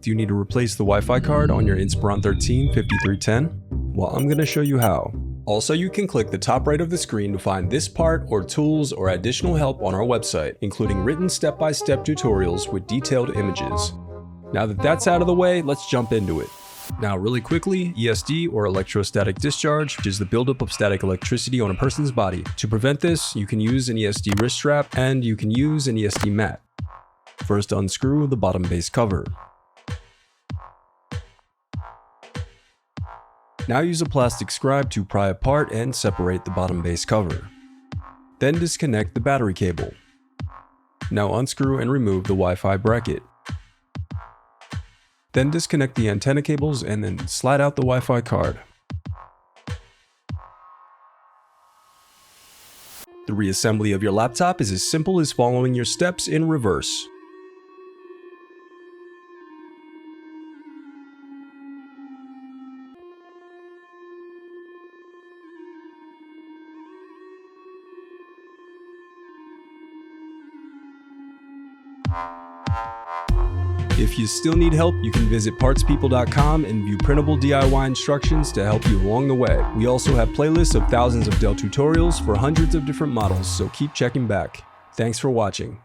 Do you need to replace the Wi-Fi card on your Inspiron 13 5310? Well, I'm going to show you how. Also, you can click the top right of the screen to find this part or tools or additional help on our website, including written step-by-step tutorials with detailed images. Now that that's out of the way, let's jump into it. Now, really quickly, ESD or electrostatic discharge, which is the buildup of static electricity on a person's body. To prevent this, you can use an ESD wrist strap and you can use an ESD mat. First, unscrew the bottom base cover. Now use a plastic scribe to pry apart and separate the bottom base cover. Then disconnect the battery cable. Now unscrew and remove the Wi-Fi bracket. Then disconnect the antenna cables and then slide out the Wi-Fi card. The reassembly of your laptop is as simple as following your steps in reverse. If you still need help, you can visit partspeople.com and view printable DIY instructions to help you along the way. We also have playlists of thousands of Dell tutorials for hundreds of different models, so keep checking back. Thanks for watching.